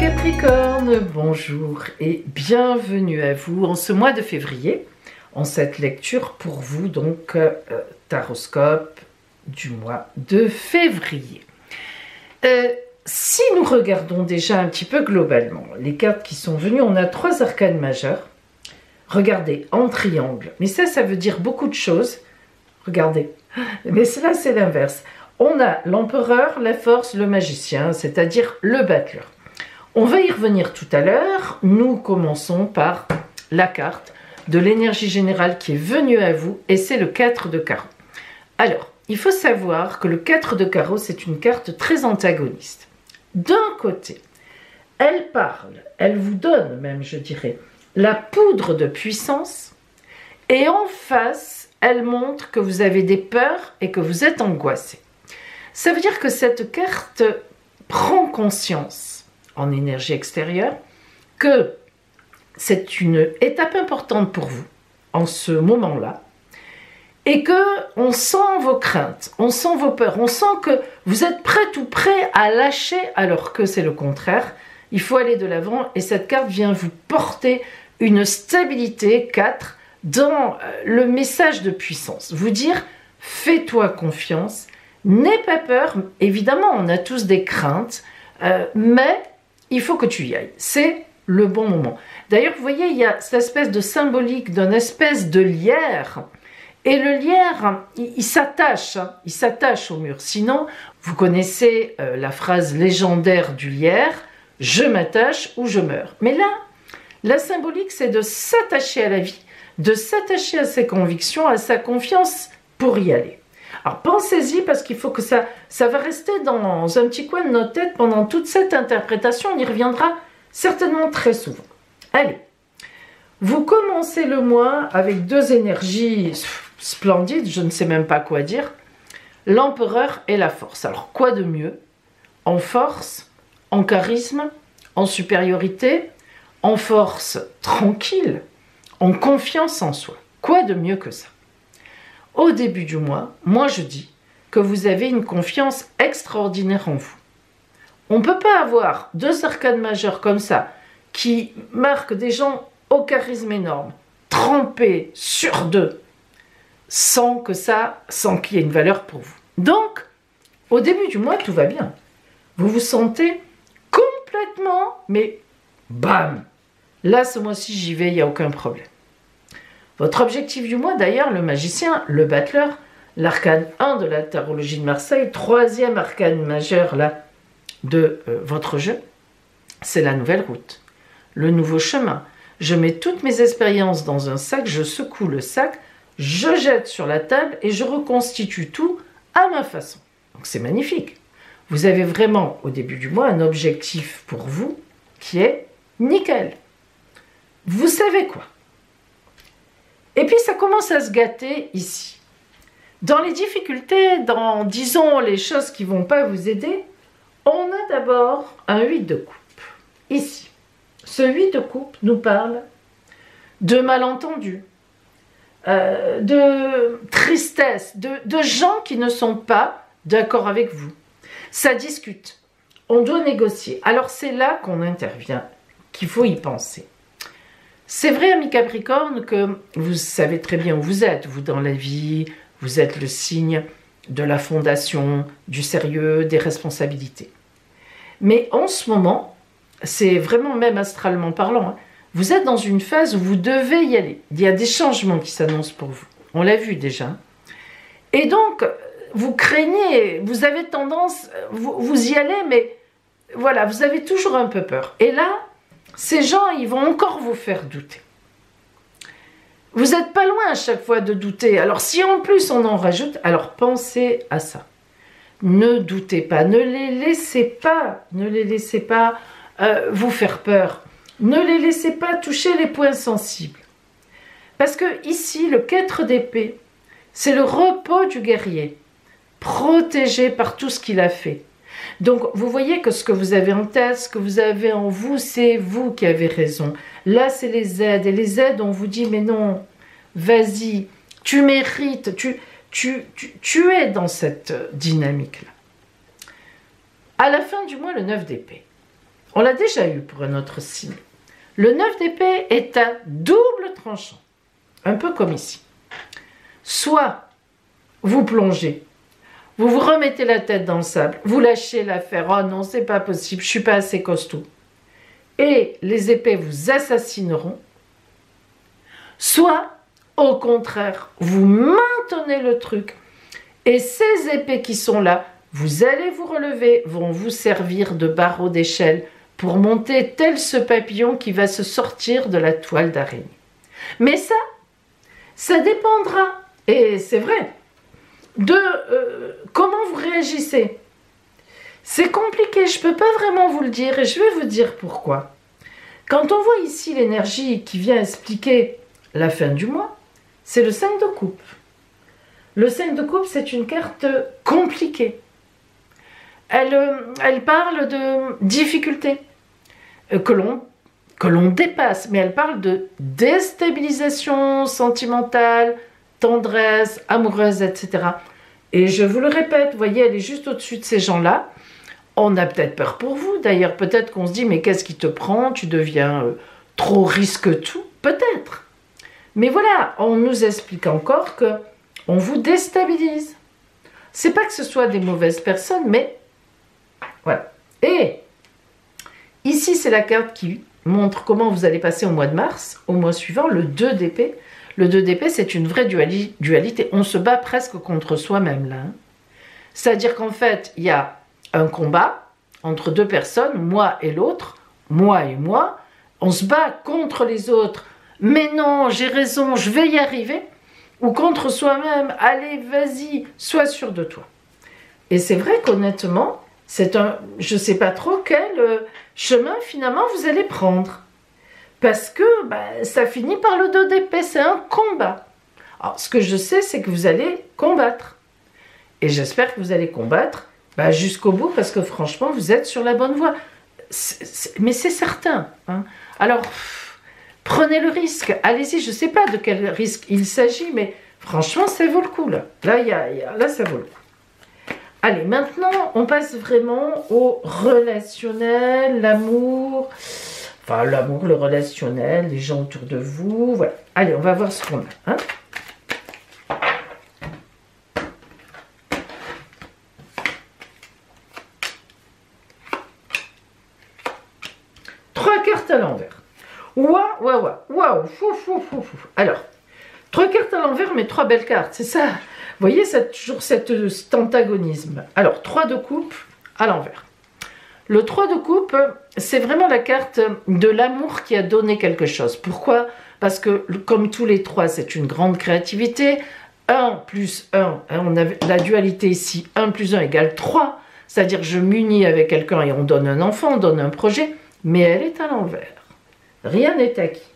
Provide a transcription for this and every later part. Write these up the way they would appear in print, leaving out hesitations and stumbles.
Capricorne, bonjour et bienvenue à vous en ce mois de février, en cette lecture pour vous, donc taroscope du mois de février. Si nous regardons déjà un petit peu globalement les cartes qui sont venues, on a 3 arcanes majeures. Regardez, en triangle, mais ça veut dire beaucoup de choses. Regardez, mais cela c'est l'inverse. On a l'empereur, la force, le magicien, c'est-à-dire le battleur. On va y revenir tout à l'heure. Nous commençons par la carte de l'énergie générale qui est venue à vous, et c'est le 4 de carreau. Alors, il faut savoir que le 4 de carreau, c'est une carte très antagoniste. D'un côté, elle parle, elle vous donne même, je dirais, la poudre de puissance, et en face, elle montre que vous avez des peurs et que vous êtes angoissé. Ça veut dire que cette carte prend conscience, en énergie extérieure, que c'est une étape importante pour vous, en ce moment-là, et que on sent vos craintes, on sent vos peurs, on sent que vous êtes prêt ou prêt à lâcher, alors que c'est le contraire. Il faut aller de l'avant, et cette carte vient vous porter une stabilité, 4, dans le message de puissance. Vous dire, fais-toi confiance, n'aie pas peur. Évidemment, on a tous des craintes, mais il faut que tu y ailles. C'est le bon moment. D'ailleurs, vous voyez, il y a cette espèce de symbolique d'une espèce de lierre. Et le lierre, il s'attache au mur. Sinon, vous connaissez la phrase légendaire du lierre, « Je m'attache ou je meurs ». Mais là, la symbolique, c'est de s'attacher à la vie, de s'attacher à ses convictions, à sa confiance pour y aller. Alors pensez-y, parce qu'il faut que ça va rester dans un petit coin de notre tête pendant toute cette interprétation. On y reviendra certainement très souvent. Allez, vous commencez le mois avec 2 énergies splendides, je ne sais même pas quoi dire. L'empereur et la force. Alors quoi de mieux? En force, en charisme, en supériorité, en force tranquille, en confiance en soi. Quoi de mieux que ça? Au début du mois, moi je dis que vous avez une confiance extraordinaire en vous. On ne peut pas avoir 2 arcanes majeures comme ça, qui marquent des gens au charisme énorme, trempés sur 2, sans qu'il y ait une valeur pour vous. Donc, au début du mois, tout va bien. Vous vous sentez complètement, mais bam! Là, ce mois-ci, j'y vais, il n'y a aucun problème. Votre objectif du mois, d'ailleurs, le magicien, le battleur, l'arcane 1 de la tarologie de Marseille, 3e arcane majeur là, de votre jeu, c'est la nouvelle route, le nouveau chemin. Je mets toutes mes expériences dans un sac, je secoue le sac, je jette sur la table et je reconstitue tout à ma façon. Donc c'est magnifique. Vous avez vraiment, au début du mois, un objectif pour vous qui est nickel. Vous savez quoi? Et puis ça commence à se gâter ici. Dans les difficultés, dans, disons, les choses qui ne vont pas vous aider, on a d'abord un 8 de coupe. Ici. Ce 8 de coupe nous parle de malentendus, de tristesse, de gens qui ne sont pas d'accord avec vous. Ça discute. On doit négocier. Alors c'est là qu'on intervient, qu'il faut y penser. C'est vrai, amis Capricorne, que vous savez très bien où vous êtes. Vous, dans la vie, vous êtes le signe de la fondation, du sérieux, des responsabilités. Mais en ce moment, c'est vraiment même astralement parlant, hein, vous êtes dans une phase où vous devez y aller. Il y a des changements qui s'annoncent pour vous. On l'a vu déjà. Et donc, vous craignez, vous avez tendance, vous y allez, mais voilà, vous avez toujours un peu peur. Et là, ces gens, ils vont encore vous faire douter. Vous n'êtes pas loin à chaque fois de douter. Alors si en plus on en rajoute, alors pensez à ça. Ne doutez pas, ne les laissez pas vous faire peur. Ne les laissez pas toucher les points sensibles. Parce que ici, le 4 d'épée, c'est le repos du guerrier, protégé par tout ce qu'il a fait. Donc, vous voyez que ce que vous avez en tête, ce que vous avez en vous, c'est vous qui avez raison. Là, c'est les aides. Et les aides, on vous dit, mais non, vas-y, tu mérites, tu es dans cette dynamique-là. À la fin du mois, le 9 d'épée. on l'a déjà eu pour un autre signe. Le 9 d'épée est un double tranchant, un peu comme ici. Soit vous plongez, vous vous remettez la tête dans le sable, vous lâchez l'affaire, oh non, c'est pas possible, je suis pas assez costaud. Et les épées vous assassineront. Soit, au contraire, vous maintenez le truc. Et ces épées qui sont là, vous allez vous relever, vont vous servir de barreau d'échelle pour monter tel ce papillon qui va se sortir de la toile d'araignée. Mais ça dépendra, et c'est vrai, de comment vous réagissez. C'est compliqué, je ne peux pas vraiment vous le dire, et je vais vous dire pourquoi. Quand on voit ici l'énergie qui vient expliquer la fin du mois, c'est le 5 de coupe. Le 5 de coupe, c'est une carte compliquée. Elle parle de difficultés que l'on dépasse, mais elle parle de déstabilisation sentimentale, tendresse, amoureuse, etc. Et je vous le répète, vous voyez, elle est juste au-dessus de ces gens-là. On a peut-être peur pour vous, d'ailleurs, peut-être qu'on se dit, mais qu'est-ce qui te prend? Tu deviens trop risque-tout? Peut-être. Mais voilà, on nous explique encore que on vous déstabilise. C'est pas que ce soit des mauvaises personnes, mais voilà. Et ici, c'est la carte qui montre comment vous allez passer au mois de mars, au mois suivant, le 2 d'épée. Le 2 d'épée, c'est une vraie dualité. On se bat presque contre soi-même, là. Hein. C'est-à-dire qu'en fait, il y a un combat entre deux personnes, moi et l'autre, moi et moi. On se bat contre les autres. Mais non, j'ai raison, je vais y arriver. Ou contre soi-même, allez, vas-y, sois sûr de toi. Et c'est vrai qu'honnêtement, c'est un, je ne sais pas trop quel chemin finalement vous allez prendre. Parce que ça finit par le 2 d'épée, c'est un combat. Alors, ce que je sais, c'est que vous allez combattre. Et j'espère que vous allez combattre jusqu'au bout, parce que franchement, vous êtes sur la bonne voie. Mais c'est certain. Hein. Alors, prenez le risque. Allez-y, je ne sais pas de quel risque il s'agit, mais franchement, ça vaut le coup. Là, là ça vaut le coup. Allez, maintenant, on passe vraiment au relationnel, l'amour. Enfin, l'amour, le relationnel, les gens autour de vous. Voilà. Allez, on va voir ce qu'on a. Hein. Trois cartes à l'envers. Waouh, fou. Alors, trois cartes à l'envers, mais trois belles cartes, c'est ça. Vous voyez, toujours cet antagonisme. Alors, 3 de coupe à l'envers. Le 3 de coupe, c'est vraiment la carte de l'amour qui a donné quelque chose. Pourquoi? Parce que, comme tous les trois, c'est une grande créativité. 1 plus 1, on a la dualité ici, 1 plus 1 égale 3. C'est-à-dire, je m'unis avec quelqu'un et on donne un enfant, on donne un projet. Mais elle est à l'envers. Rien n'est acquis.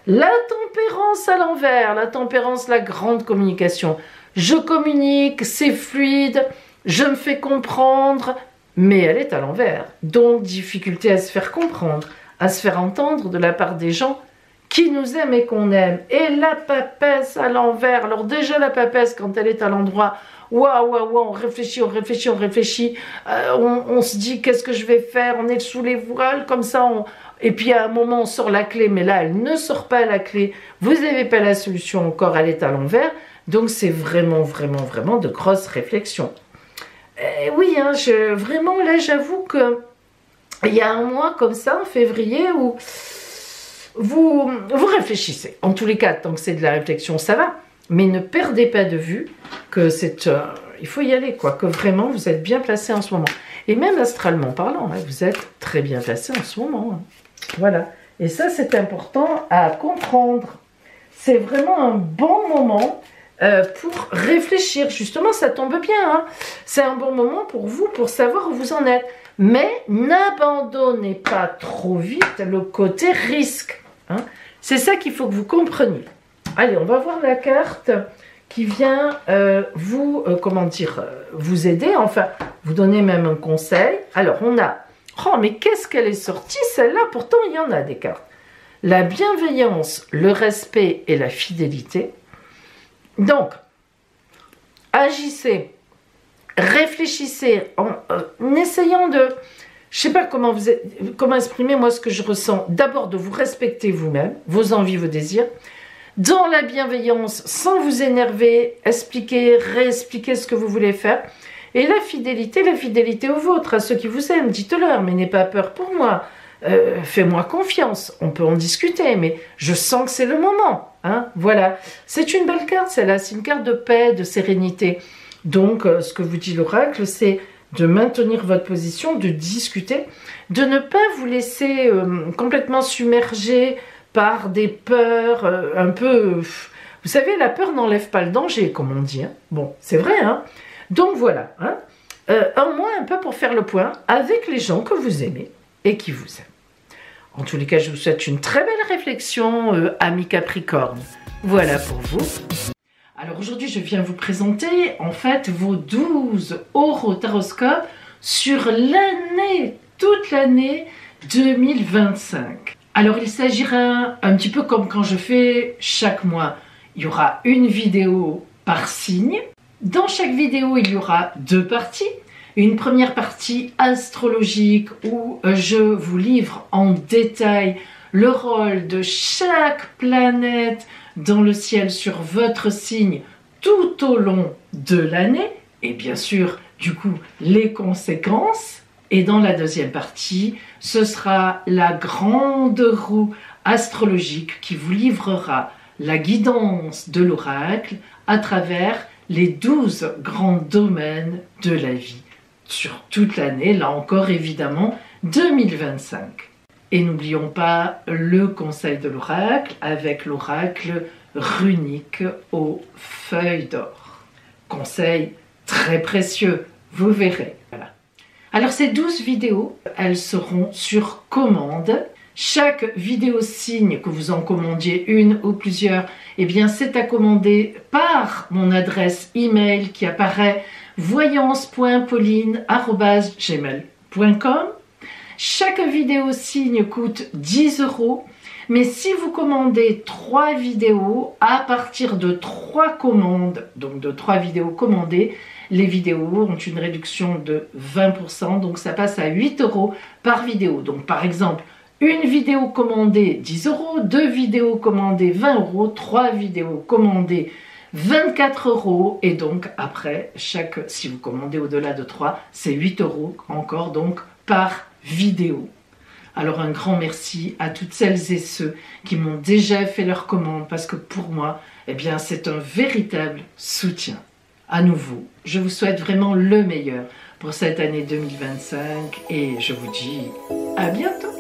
La tempérance à l'envers. La tempérance, la grande communication. Je communique, c'est fluide, je me fais comprendre, mais elle est à l'envers. Donc, difficulté à se faire comprendre, à se faire entendre de la part des gens qui nous aiment et qu'on aime. Et la papesse à l'envers. Alors déjà, la papesse, quand elle est à l'endroit, waouh, on réfléchit, on se dit, qu'est-ce que je vais faire? On est sous les voiles, comme ça, et puis à un moment, on sort la clé, mais là, elle ne sort pas la clé. Vous n'avez pas la solution encore, elle est à l'envers. Donc, c'est vraiment de grosses réflexions. Et oui, hein, vraiment, là, j'avoue que il y a un mois comme ça, en février, où vous réfléchissez. En tous les cas, tant que c'est de la réflexion, ça va. Mais ne perdez pas de vue que il faut y aller, quoi. Que vraiment, vous êtes bien placé en ce moment. Et même astralement parlant, hein, vous êtes très bien placé en ce moment. Hein. Voilà. Et ça, c'est important à comprendre. C'est vraiment un bon moment pour réfléchir. Justement, ça tombe bien. Hein. C'est un bon moment pour vous, pour savoir où vous en êtes. Mais n'abandonnez pas trop vite le côté risque. Hein. C'est ça qu'il faut que vous compreniez. Allez, on va voir la carte qui vient vous aider, enfin, vous donner même un conseil. Alors, on a... Oh, mais qu'est-ce qu'elle est sortie, celle-là? Pourtant, il y en a des cartes. La bienveillance, le respect et la fidélité. Donc, agissez, réfléchissez en essayant je sais pas comment exprimer moi ce que je ressens. D'abord de vous respecter vous-même, vos envies, vos désirs, dans la bienveillance, sans vous énerver, expliquer, réexpliquer ce que vous voulez faire. Et la fidélité aux vôtres, à ceux qui vous aiment, dites-leur, mais n'aie pas peur pour moi, fais-moi confiance, on peut en discuter, mais je sens que c'est le moment, hein, voilà. C'est une belle carte, celle-là, c'est une carte de paix, de sérénité. Donc, ce que vous dit l'oracle, c'est de maintenir votre position, de discuter, de ne pas vous laisser complètement submerger par des peurs un peu... Vous savez, la peur n'enlève pas le danger, comme on dit, hein. Bon, c'est vrai, hein. Donc voilà, hein, un mois un peu pour faire le point avec les gens que vous aimez et qui vous aiment. En tous les cas, je vous souhaite une très belle réflexion, amis Capricorne. Voilà pour vous. Alors aujourd'hui, je viens vous présenter en fait vos 12 horoscopes sur l'année, toute l'année 2025. Alors il s'agira un petit peu comme quand je fais chaque mois. Il y aura une vidéo par signe. Dans chaque vidéo, il y aura 2 parties. Une première partie astrologique où je vous livre en détail le rôle de chaque planète dans le ciel sur votre signe tout au long de l'année. Et bien sûr, du coup, les conséquences. Et dans la deuxième partie, ce sera la grande roue astrologique qui vous livrera la guidance de l'oracle à travers les 12 grands domaines de la vie sur toute l'année, là encore évidemment 2025. Et n'oublions pas le conseil de l'oracle avec l'oracle runique aux feuilles d'or. Conseil très précieux, vous verrez. Voilà. Alors ces 12 vidéos, elles seront sur commande. Chaque vidéo signe, que vous en commandiez une ou plusieurs, eh bien c'est à commander par mon adresse email qui apparaît voyance.pauline@gmail.com. Chaque vidéo signe coûte 10 €, mais si vous commandez 3 vidéos, à partir de 3 commandes, donc de 3 vidéos commandées, les vidéos ont une réduction de 20%, donc ça passe à 8 € par vidéo. Donc par exemple, une vidéo commandée 10 €, 2 vidéos commandées 20 €, 3 vidéos commandées 24 € et donc après, si vous commandez au-delà de 3, c'est 8 € encore donc par vidéo. Alors un grand merci à toutes celles et ceux qui m'ont déjà fait leur commande parce que pour moi, eh bien c'est un véritable soutien. À nouveau, je vous souhaite vraiment le meilleur pour cette année 2025 et je vous dis à bientôt.